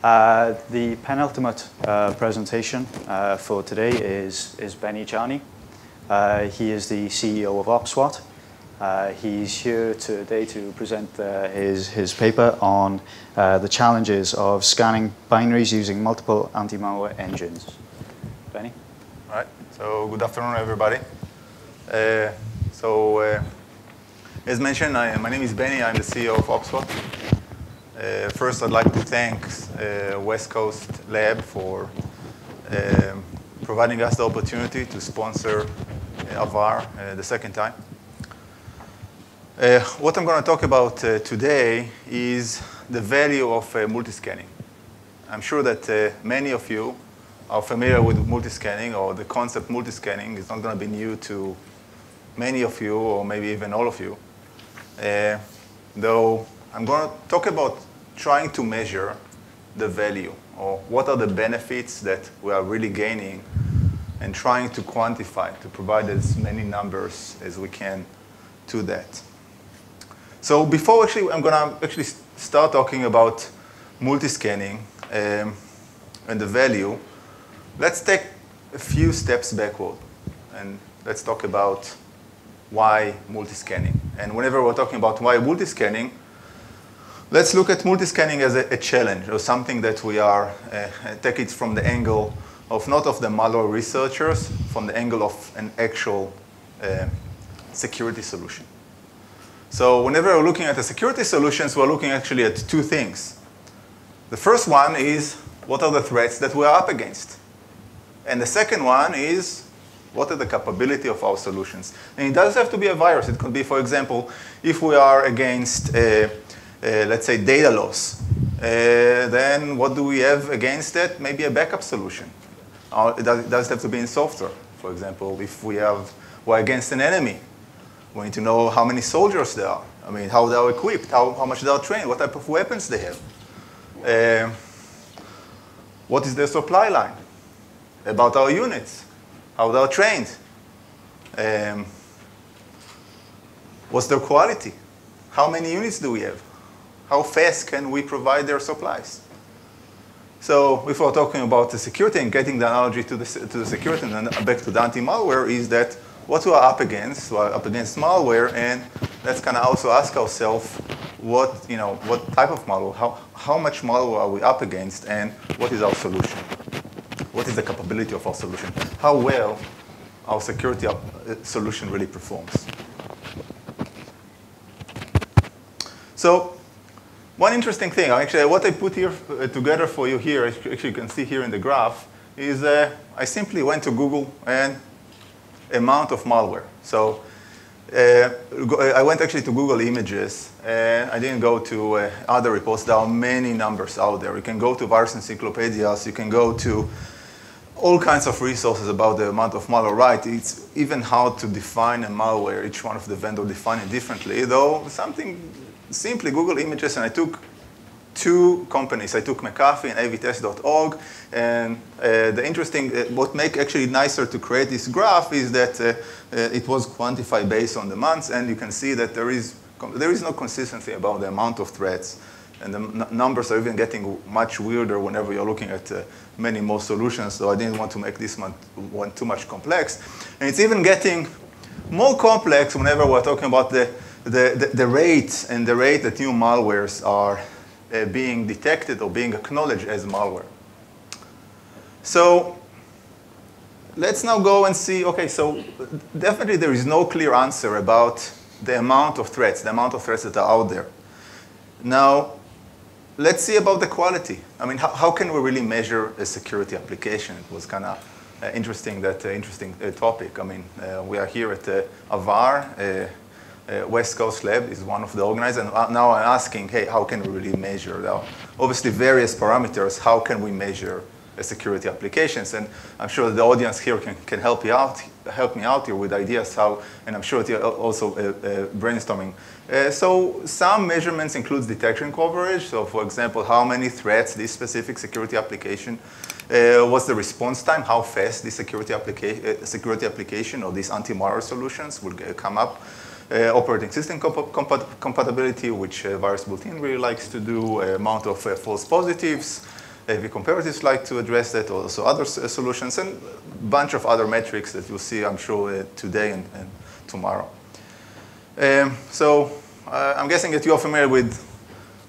The penultimate presentation for today is Benny Czarny. He is the CEO of OPSWAT. He's here today to present his paper on the challenges of scanning binaries using multiple anti-malware engines. Benny? All right. So good afternoon, everybody. As mentioned, my name is Benny. I'm the CEO of OPSWAT. First, I'd like to thank West Coast Lab for providing us the opportunity to sponsor AVAR the second time. What I'm going to talk about today is the value of multiscanning. I'm sure that many of you are familiar with multiscanning, or the concept multiscanning is not going to be new to many of you, or maybe even all of you. Though I'm going to talk about trying to measure the value, or what are the benefits that we are really gaining, and trying to quantify, to provide as many numbers as we can to that. So before I'm going to start talking about multiscanning and the value, let's take a few steps backward, and let's talk about why multiscanning. And whenever we're talking about why multiscanning, let's look at multiscanning as a challenge, or something that we are, take it from the angle of not of the malware researchers, from the angle of an actual security solution. So whenever we're looking at the security solutions, we're looking actually at two things. The first one is, what are the threats that we are up against? And the second one is, what are the capability of our solutions? And it doesn't have to be a virus. It could be, for example, if we are against, let's say, data loss, then what do we have against it? Maybe a backup solution. It doesn't have to be in software. For example, if we're against an enemy, we need to know how many soldiers there are. I mean, how they are equipped, how much they are trained, what type of weapons they have. What is their supply line? About our units, how they are trained. What's their quality? How many units do we have? How fast can we provide their supplies? So if we're talking about the security and getting the analogy to the security and then back to the anti-malware, is that what we are up against? We're up against malware, and let's kind of also ask ourselves what type of malware, how much malware are we up against, and what is our solution? What is the capability of our solution? How well our security solution really performs? So one interesting thing, actually, what I put here together for you here, actually you can see here in the graph, is I simply went to Google and amount of malware. So I went actually to Google Images, and I didn't go to other reports. There are many numbers out there. You can go to virus encyclopedias. You can go to all kinds of resources about the amount of malware, right? It's even hard to define a malware. Each one of the vendors define it differently, though something simply Google Images, and I took two companies. I took McAfee and avtest.org, and the interesting, what makes actually nicer to create this graph is that it was quantified based on the months, and you can see that there is no consistency about the amount of threats, and the numbers are even getting much weirder whenever you're looking at many more solutions, so I didn't want to make this one too much complex. And it's even getting more complex whenever we're talking about the rate and the rate that new malwares are being detected or being acknowledged as malware. So let's now go and see, okay, so definitely there is no clear answer about the amount of threats that are out there. Now, let's see about the quality. I mean, how can we really measure a security application? It was kind of interesting topic. I mean, we are here at AVAR. West Coast Lab is one of the organizers, and now I'm asking, hey, how can we really measure? There are obviously various parameters. How can we measure security applications? And I'm sure the audience here can help me out here with ideas how, and I'm sure you're also brainstorming. So some measurements includes detection coverage. So for example, how many threats this specific security application, what's the response time, how fast this security application or these anti-malware solutions will come up. Operating system compatibility, which virus built-in really likes to do, amount of false positives, AV comparatives like to address that, also other solutions, and a bunch of other metrics that you'll see, I'm sure, today and tomorrow. I'm guessing that you're familiar with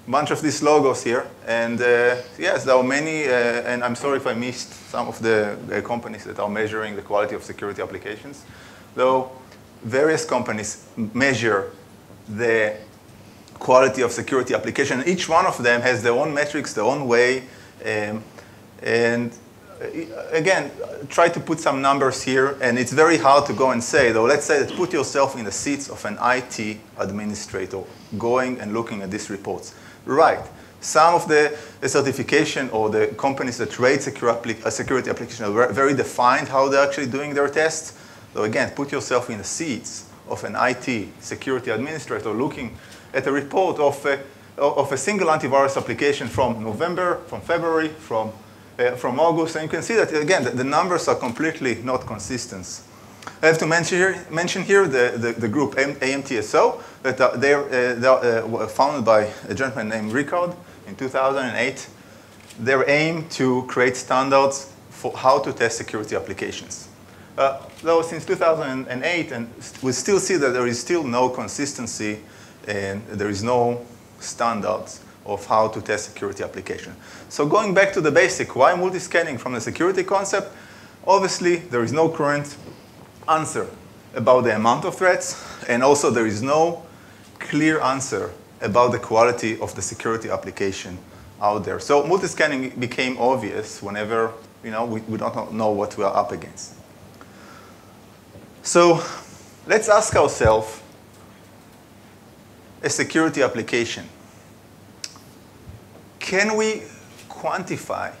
a bunch of these logos here. And yes, there are many, and I'm sorry if I missed some of the companies that are measuring the quality of security applications. Though various companies measure the quality of security application. Each one of them has their own metrics, their own way. And again, try to put some numbers here. And it's very hard to go and say, though, let's say that put yourself in the seats of an IT administrator going and looking at these reports. Right. Some of the certification or the companies that rate security applications are very defined how they're actually doing their tests. So again, put yourself in the seats of an IT security administrator looking at a report of a single antivirus application from November, from February, from August. And you can see that, again, the numbers are completely not consistent. I have to mention here the group AMTSO, that they were founded by a gentleman named Ricard in 2008. Their aim to create standards for how to test security applications. Though since 2008, and we still see that there is still no consistency and there is no standards of how to test security application. So going back to the basic, why multi-scanning from the security concept? Obviously, there is no current answer about the amount of threats, and also there is no clear answer about the quality of the security application out there. So multi-scanning became obvious whenever we don't know what we are up against. So let's ask ourselves, a security application, can we quantify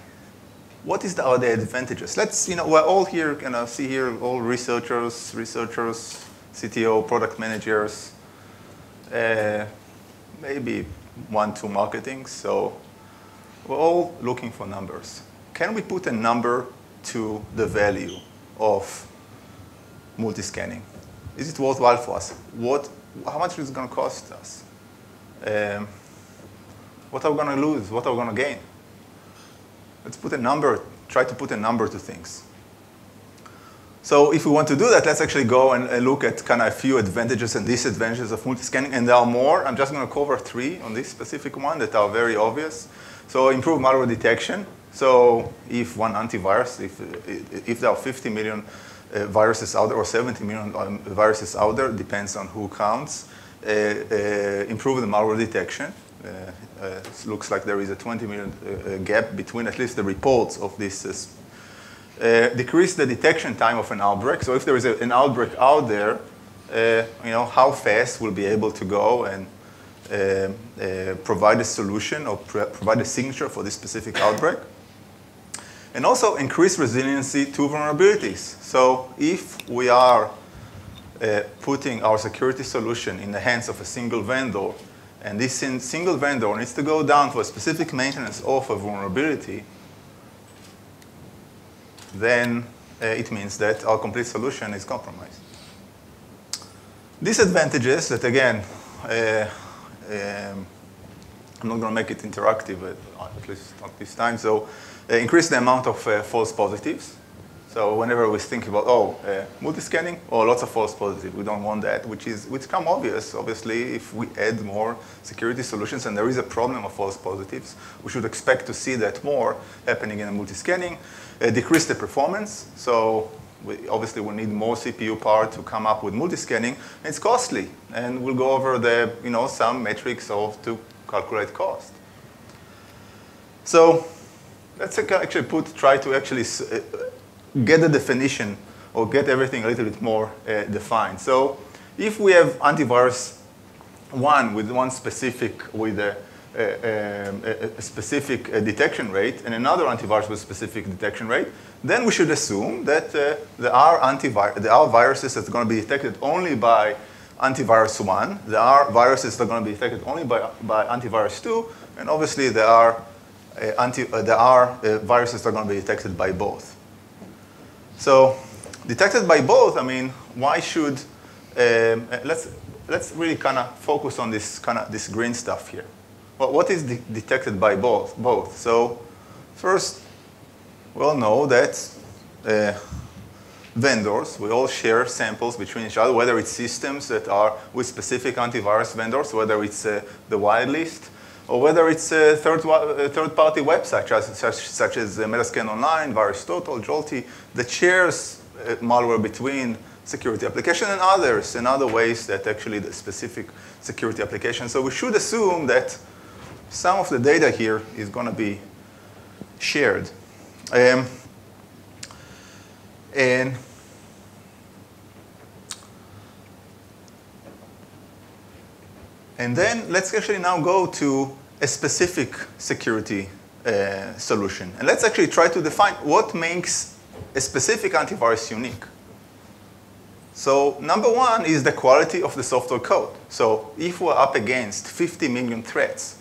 what are the advantages? Let's, we're all here, see here, all researchers, CTO, product managers, maybe 1, 2 marketing. So we're all looking for numbers. Can we put a number to the value of multi-scanning? Is it worthwhile for us? How much is it going to cost us? What are we going to lose? What are we going to gain? Let's put a number, try to put a number to things. So if we want to do that, let's actually go and look at kind of a few advantages and disadvantages of multi-scanning. And there are more. I'm just going to cover 3 on this specific one that are very obvious. So improve malware detection. So if one antivirus, if there are 50 million viruses out there or 70 million viruses out there, depends on who counts, improve the malware detection. It looks like there is a 20 million gap between at least the reports of this. Decrease the detection time of an outbreak. So if there is an outbreak out there, how fast we'll be able to go and provide a solution or provide a signature for this specific outbreak. And also increase resiliency to vulnerabilities. So if we are putting our security solution in the hands of a single vendor, and this single vendor needs to go down for a specific maintenance of a vulnerability, then it means that our complete solution is compromised. Disadvantages that, again, I'm not going to make it interactive, at least not this time. So increase the amount of false positives. So whenever we think about, multi-scanning, lots of false positives, we don't want that, which come obvious. Obviously, if we add more security solutions and there is a problem of false positives, we should expect to see that more happening in a multi-scanning. Decrease the performance. So we obviously will need more CPU power to come up with multi-scanning. It's costly, and we'll go over the, some metrics to calculate cost. So let's actually try to actually get the definition or get everything a little bit more defined. So if we have antivirus one with one specific, with a specific detection rate and another antivirus with a specific detection rate, then we should assume that there are viruses that are going to be detected only by antivirus 1. There are viruses that are going to be detected only by antivirus 2. And obviously, there are viruses that are going to be detected by both. So detected by both, why should, let's really kind of focus on this green stuff here. Well, what is detected by both? So First, we all know that vendors, we all share samples between each other, whether it's systems that are with specific antivirus vendors, whether it's the whitelist, or whether it's a third-party website such as Metascan Online, VirusTotal, Jolty, that shares malware between security application and others, and other ways that actually the specific security application. So we should assume that some of the data here is going to be shared. And then let's actually now go to a specific security solution. And let's actually try to define what makes a specific antivirus unique. So number one is the quality of the software code. So if we're up against 50 million threats,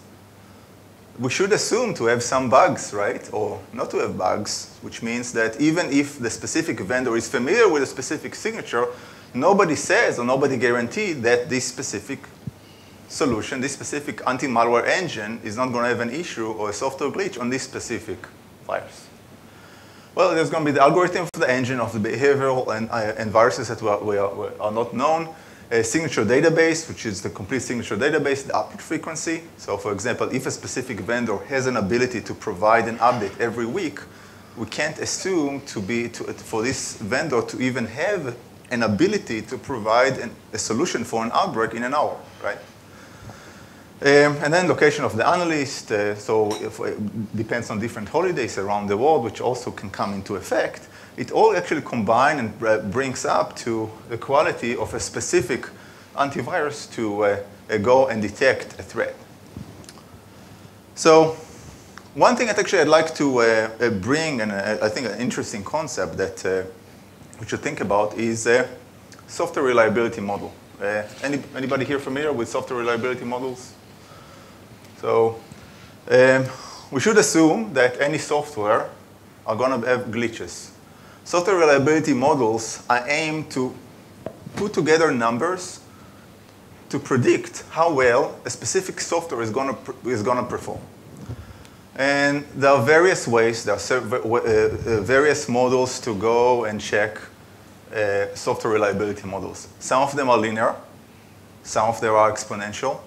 we should assume to have some bugs, right? Or not to have bugs, which means that even if the specific vendor is familiar with a specific signature, nobody says or nobody guaranteed that this specific solution, this specific anti-malware engine is not going to have an issue or a software glitch on this specific virus. Well, there's going to be the algorithm for the engine of the behavioral and viruses that are not known. A signature database, which is the complete signature database, the update frequency. So for example, if a specific vendor has an ability to provide an update every week, we can't assume for this vendor to even have an ability to provide a solution for an outbreak in an hour, right? And then location of the analyst, so it depends on different holidays around the world, which also can come into effect. It all actually combines and brings up to the quality of a specific antivirus to go and detect a threat. So one thing that actually I'd like to bring, and I think an interesting concept that we should think about is software reliability model. Anybody here familiar with software reliability models? So we should assume that any software are going to have glitches. Software reliability models are aimed to put together numbers to predict how well a specific software is going to perform. And there are various ways, there are various models to go and check software reliability models. Some of them are linear, some of them are exponential.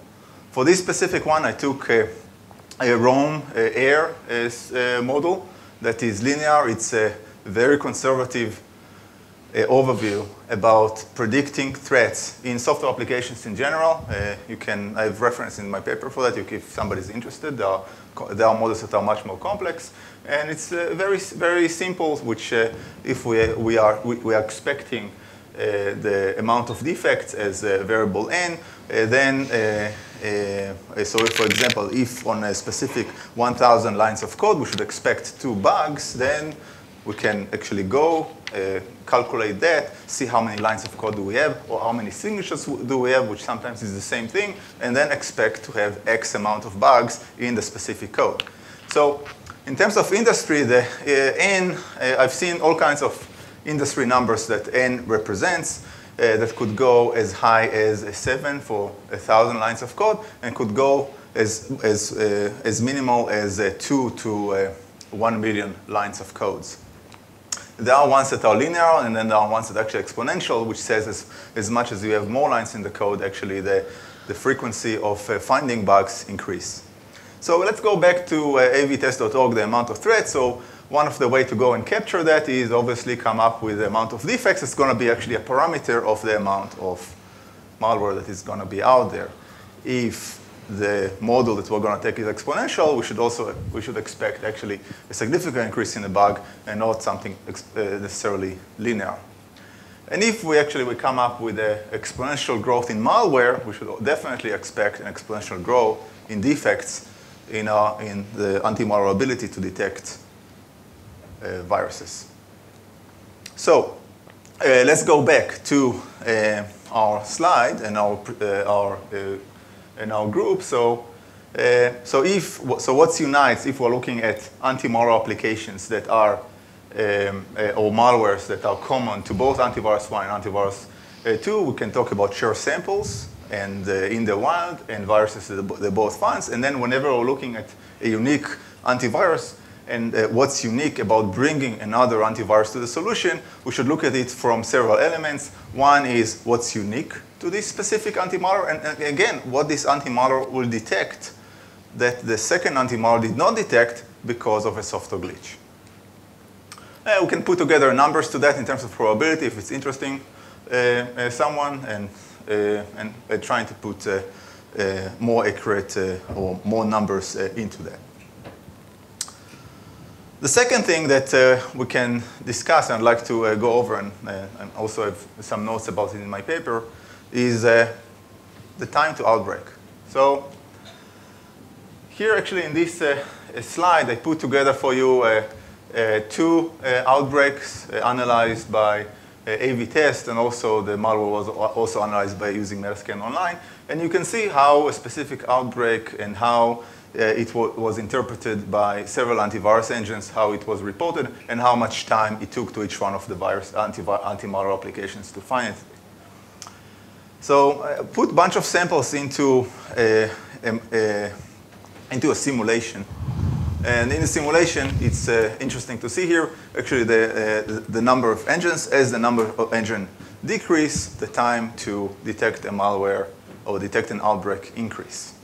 For this specific one, I took a Rome Air model that is linear. It's a very conservative overview about predicting threats in software applications in general. I have reference in my paper for that if somebody's interested. There are models that are much more complex. And it's very, very simple, which if we are expecting the amount of defects as a variable n, then so if, for example, if on a specific 1,000 lines of code we should expect 2 bugs, then we can actually go calculate that, see how many lines of code do we have, or how many signatures do we have, which sometimes is the same thing, and then expect to have X amount of bugs in the specific code. So in terms of industry, the n, I've seen all kinds of industry numbers that n represents. That could go as high as 7 for 1,000 lines of code, and could go as minimal as 2 to 1 million lines of codes. There are ones that are linear, and then there are ones that are actually exponential, which says as much as you have more lines in the code, actually the frequency of finding bugs increase. So let's go back to avtest.org, the amount of threats. So one of the ways to go and capture that is obviously come up with the amount of defects. It's going to be actually a parameter of the amount of malware that is going to be out there. If the model that we're going to take is exponential, we should expect actually a significant increase in the bug and not something necessarily linear. And if we come up with an exponential growth in malware, we should definitely expect an exponential growth in defects in the anti-malware ability to detect viruses. So let's go back to our slide and our group. So what unites if we're looking at anti-malware applications that are or malwares that are common to both antivirus 1 and antivirus 2? We can talk about shared samples and in the wild and viruses that both finds. And then whenever we're looking at a unique antivirus, and what's unique about bringing another antivirus to the solution, we should look at it from several elements. One is what's unique to this specific anti-malware, and again, what this anti-malware will detect that the second anti-malware did not detect because of a software glitch. We can put together numbers to that in terms of probability if it's interesting someone, and trying to put more accurate or more numbers into that. The second thing that we can discuss, and I'd like to go over, and also have some notes about it in my paper, is the time to outbreak. So here, actually, in this slide, I put together for you two outbreaks analyzed by AV test, and also the malware was also analyzed by using Metascan Online. And you can see how a specific outbreak and how it was interpreted by several antivirus engines, how it was reported, and how much time it took to each one of the anti-malware applications to find it. So put a bunch of samples into a simulation. And in the simulation, it's interesting to see here, actually, the number of engines. As the number of engines decrease, the time to detect a malware or detect an outbreak increase.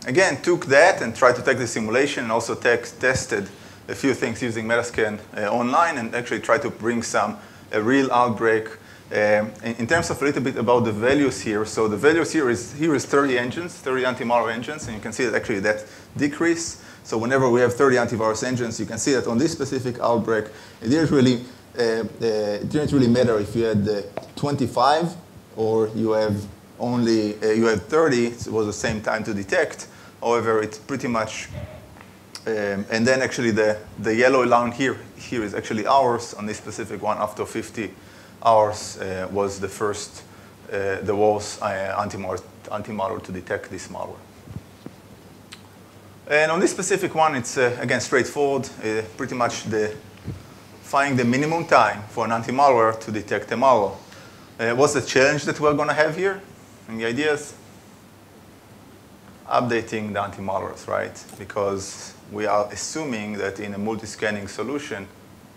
Again, took that and tried to take the simulation, and also tested a few things using Metascan Online, and actually tried to bring a real outbreak. In terms of a little bit about the values here, so the values here is 30 engines, 30 anti-malware engines, and you can see that actually that decrease. So whenever we have 30 antivirus engines, you can see that on this specific outbreak, it didn't really matter if you had 25 or you have only 30. It was the same time to detect. However, it's pretty much, and then actually the yellow line here is actually hours. On this specific one, after 50 hours was the first, the worst anti-malware to detect this malware. And on this specific one, it's again straightforward. Pretty much finding the minimum time for an anti-malware to detect a malware. What's the challenge that we're going to have here? And the idea is updating the anti-malwares, right? Because we are assuming that in a multi-scanning solution,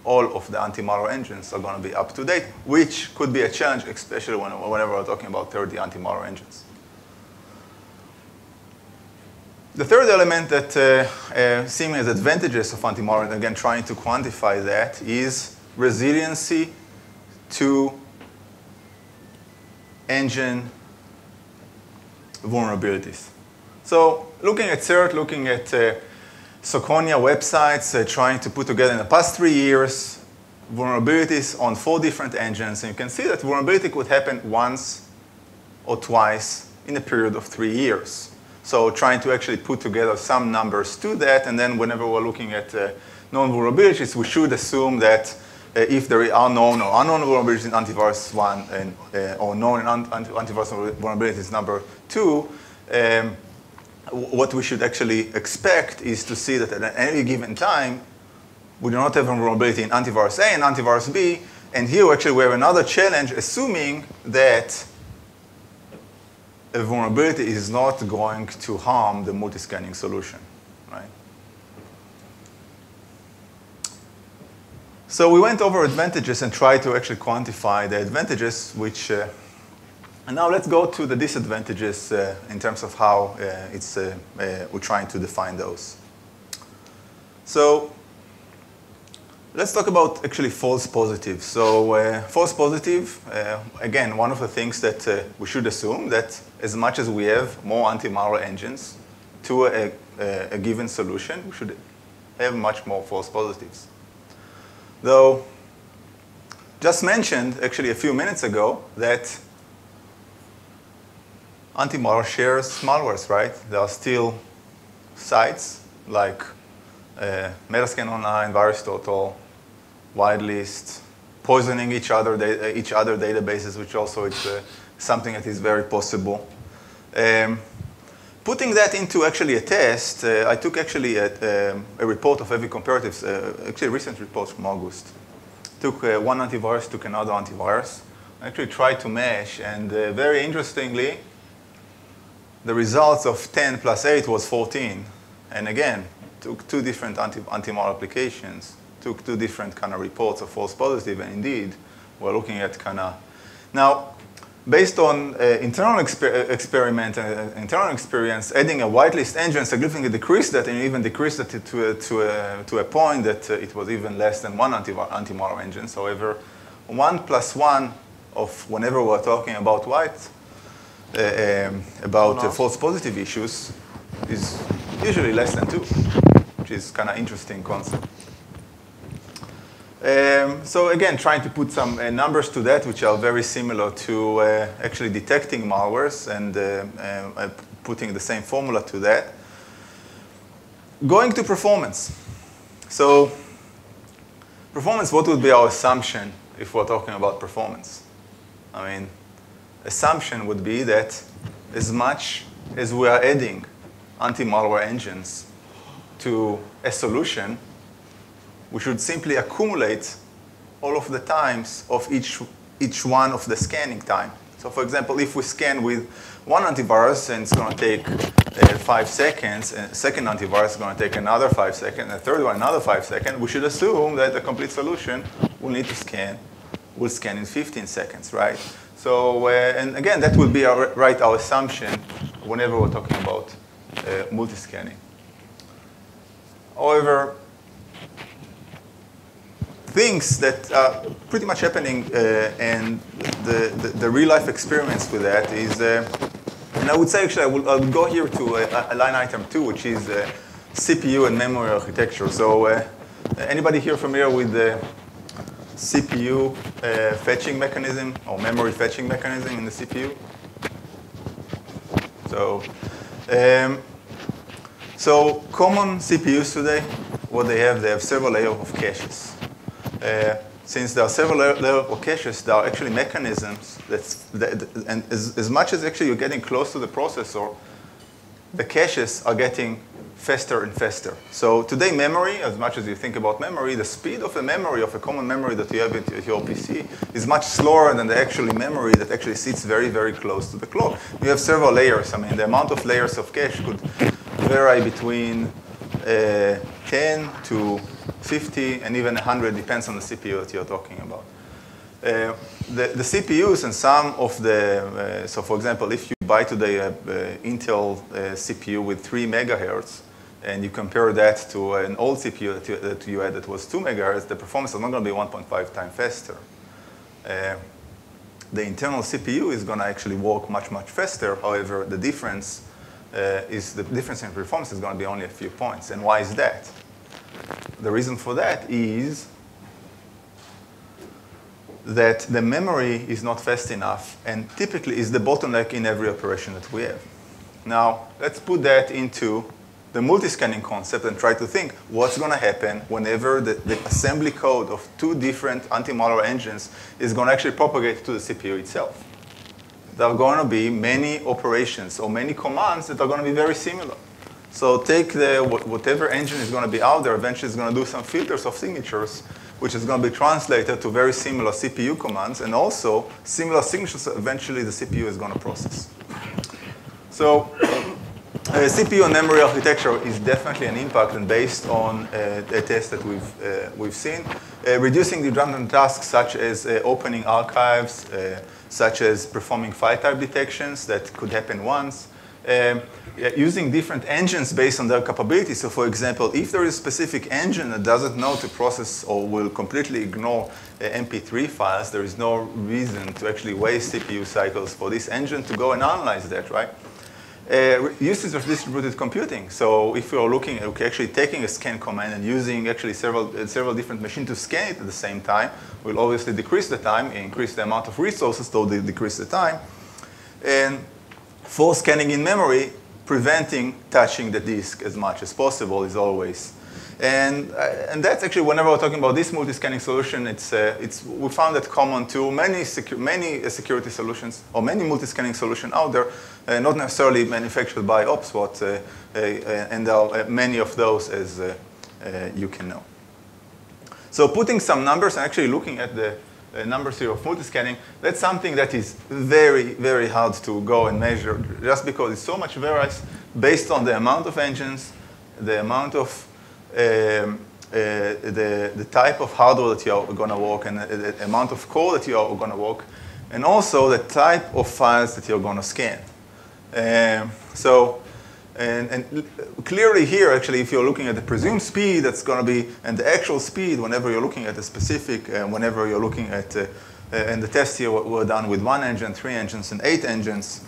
all of the anti-malware engines are going to be up to date, which could be a challenge, especially whenever we're talking about 30 anti-malware engines. The third element that seeing as advantages of anti-malware, and again trying to quantify that, is resiliency to engine vulnerabilities. So looking at CERT, looking at Soconia websites, trying to put together in the past 3 years vulnerabilities on 4 different engines, and you can see that vulnerability could happen once or twice in a period of 3 years. So trying to actually put together some numbers to that, and then whenever we're looking at known vulnerabilities, we should assume that if there are known or unknown vulnerabilities in antivirus 1 and or known in antivirus vulnerabilities number 2, what we should actually expect is to see that at any given time, we do not have a vulnerability in antivirus A and antivirus B. And here, actually, we have another challenge, assuming that a vulnerability is not going to harm the multi-scanning solution, right? So we went over advantages and tried to actually quantify the advantages, which and now let's go to the disadvantages in terms of how we're trying to define those. So let's talk about actually false positives. So false positive, again, one of the things that we should assume that as much as we have more anti-malware engines to a given solution, we should have much more false positives. Though, just mentioned actually a few minutes ago that anti-malware shares malwares, right? There are still sites like Metascan Online, VirusTotal, Whitelist, poisoning each other databases, which also is something that is very possible. Putting that into actually a test, I took actually a report of AV comparatives, actually a recent report from August. Took one antivirus, took another antivirus. I actually tried to mesh, and very interestingly, the results of 10 plus 8 was 14. And again, took two different anti-malware applications, took two different kind of reports of false positive, and indeed, we're looking at kind of, now, based on internal experiment and internal experience, adding a whitelist engine significantly decreased that, and even decreased it to a point that it was even less than one anti-malware engine. However, 1 + 1 of whenever we're talking about false positive issues is usually less than 2, which is kind of interesting concept. So again, trying to put some numbers to that, which are very similar to actually detecting malwares, and putting the same formula to that. Going to performance. So performance, what would be our assumption if we're talking about performance? I mean, assumption would be that as much as we are adding anti-malware engines to a solution, we should simply accumulate all of the times of each one of the scanning time. So for example, if we scan with one antivirus and it's going to take 5 seconds, and a second antivirus is going to take another 5 seconds, and a third one another 5 seconds, we should assume that the complete solution will scan in 15 seconds, right? So, and again, that will be our assumption whenever we're talking about multiscanning. However, things that are pretty much happening, and the real-life experience with that is, and I would say actually I would go here to a line item 2, which is CPU and memory architecture. So anybody here familiar with the CPU fetching mechanism or memory fetching mechanism in the CPU? So common CPUs today, what they have several layers of caches. Since there are several layers of caches, there are actually mechanisms and as much as actually you're getting close to the processor, the caches are getting faster and faster. So today memory, as much as you think about memory, the speed of a memory, of a common memory that you have at your PC is much slower than the actual memory that actually sits very, very close to the clock. You have several layers. I mean, the amount of layers of cache could vary between 10 to 50 and even 100, depends on the CPU that you're talking about. The CPUs and some of the, so for example, if you buy today an Intel CPU with 3 megahertz, and you compare that to an old CPU that you had that was 2 megahertz, the performance is not going to be 1.5 times faster. The internal CPU is going to actually work much, much faster. However, the difference in performance is going to be only a few points. And why is that? The reason for that is that the memory is not fast enough and typically is the bottleneck in every operation that we have. Now, let's put that into the multiscanning concept and try to think what's going to happen whenever the assembly code of 2 different anti-malware engines is going to actually propagate to the CPU itself. There are going to be many operations or many commands that are going to be very similar. So take whatever engine is going to be out there, eventually it's going to do some filters of signatures, which is going to be translated to very similar CPU commands, and also similar signatures eventually the CPU is going to process. So CPU and memory architecture is definitely an impact, and based on a test that we've seen, reducing redundant tasks such as opening archives, such as performing file type detections that could happen once, using different engines based on their capabilities. So for example, if there is a specific engine that doesn't know to process or will completely ignore MP3 files, there is no reason to actually waste CPU cycles for this engine to go and analyze that, right? Uses of distributed computing. So if you're looking at actually taking a scan command and using actually several different machines to scan it at the same time, will obviously decrease the time, increase the amount of resources, though they decrease the time. And for scanning in memory, preventing touching the disk as much as possible is always. And that's actually, whenever we're talking about this multi-scanning solution, we found that common to many security solutions or many multi-scanning solutions out there, not necessarily manufactured by OPSWAT, and there are many of those, as you can know. So putting some numbers and actually looking at the numbers here of multi-scanning, that's something that is very, very hard to go and measure, just because it so much varies based on the amount of engines, the amount of the type of hardware that you are going to work and the amount of code that you are going to work, and also the type of files that you're going to scan. And clearly here, actually, if you're looking at the presumed speed, that's going to be, and the actual speed, whenever you're looking at a specific, whenever you're looking at, and the tests here were done with 1 engine, 3 engines, and 8 engines.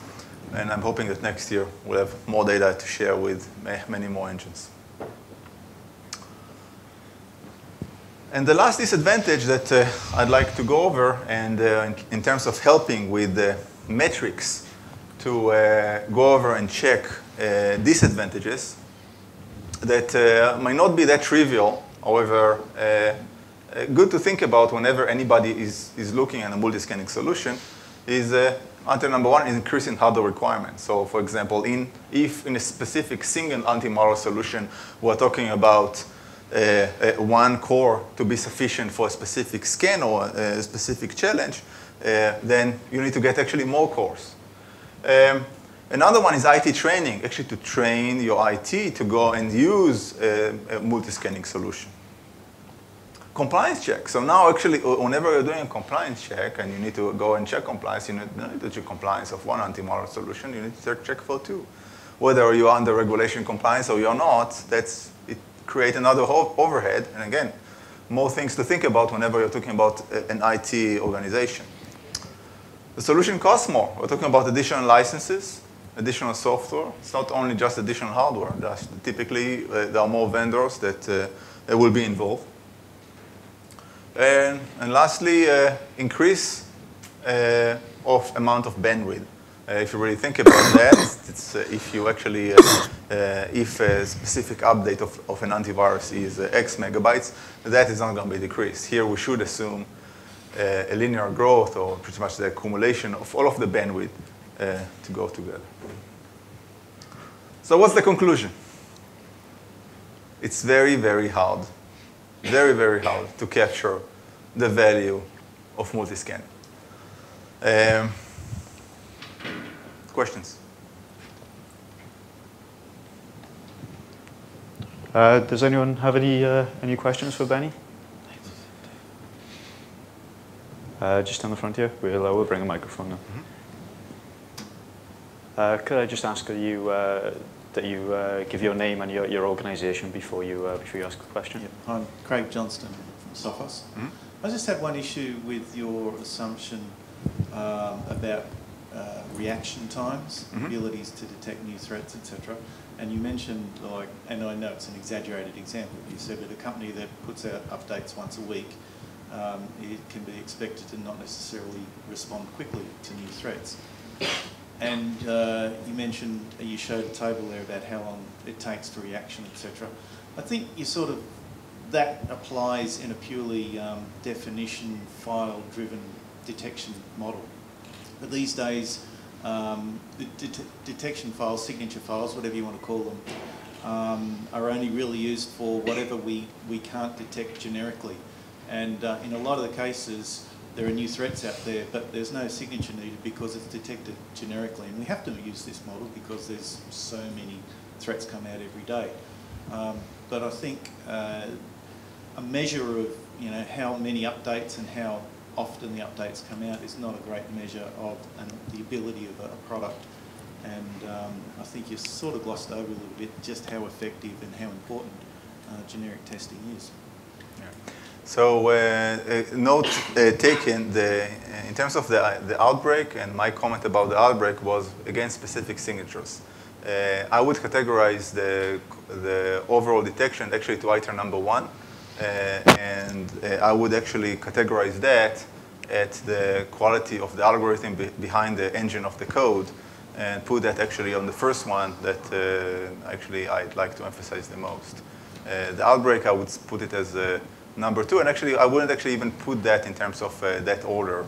And I'm hoping that next year we'll have more data to share with many more engines. And the last disadvantage that I'd like to go over, and in terms of helping with the metrics to go over and check disadvantages that might not be that trivial, however, good to think about whenever anybody is looking at a multi-scanning solution, is until number 1 is increasing hardware requirements. So for example, if in a specific single anti-malware solution, we're talking about 1 core to be sufficient for a specific scan or a specific challenge, then you need to get actually more cores. Another one is IT training, actually to train your IT to go and use a multi-scanning solution. Compliance check. So now actually, whenever you're doing a compliance check and you need to go and check compliance, you don't need to check compliance of 1 anti-malware solution, you need to check for 2. Whether you're under regulation compliance or you're not, it creates another overhead. And again, more things to think about whenever you're talking about an IT organization. The solution costs more. We're talking about additional licenses, additional software. It's not only just additional hardware. Typically, there are more vendors that will be involved. And lastly, increase of amount of bandwidth. If you really think about that, it's, if you actually, if a specific update of an antivirus is X megabytes, that is not going to be decreased. Here we should assume a linear growth, or pretty much the accumulation of all of the bandwidth to go together. So what's the conclusion? It's very, very hard, very, very hard to capture the value of multiscanning. Questions? Does anyone have any questions for Benny? Just on the front here. We'll bring a microphone now. Mm-hmm. Could I just ask that you give your name and your organization before you ask a question? Yeah. I'm Craig Johnston from Sophos. Mm-hmm. I just have one issue with your assumption about reaction times, mm-hmm. abilities to detect new threats, etc. And you mentioned, like, and I know it's an exaggerated example, you said that a company that puts out updates once a week, it can be expected to not necessarily respond quickly to new threats. And you mentioned, you showed a table there about how long it takes for reaction, etc. I think you sort of, that applies in a purely definition file-driven detection model. But these days, the detection files, signature files, whatever you want to call them, are only really used for whatever we can't detect generically. And in a lot of the cases, there are new threats out there, but there's no signature needed because it's detected generically. And we have to use this model because there's so many threats come out every day. But I think a measure of how many updates and how often the updates come out is not a great measure of the ability of a product. And I think you sort of glossed over a little bit just how effective and how important generic testing is. Yeah. So note taken, in terms of the outbreak, and my comment about the outbreak was against specific signatures. I would categorize the overall detection actually to item number 1. And I would actually categorize that at the quality of the algorithm behind the engine of the code, and put that actually on the first one that actually I'd like to emphasize the most. The outbreak, I would put it as number 2, and actually I wouldn't actually even put that in terms of that order.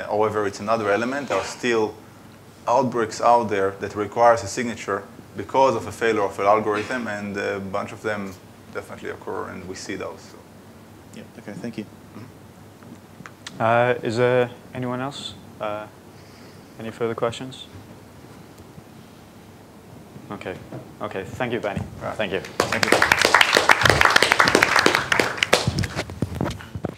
However, it's another element. There are still outbreaks out there that requires a signature because of a failure of an algorithm, and a bunch of them definitely occur, and we see those. So. Yeah. Okay. Thank you. Is there anyone else? Any further questions? Okay. Okay. Thank you, Benny. Right. Thank you. Thank you.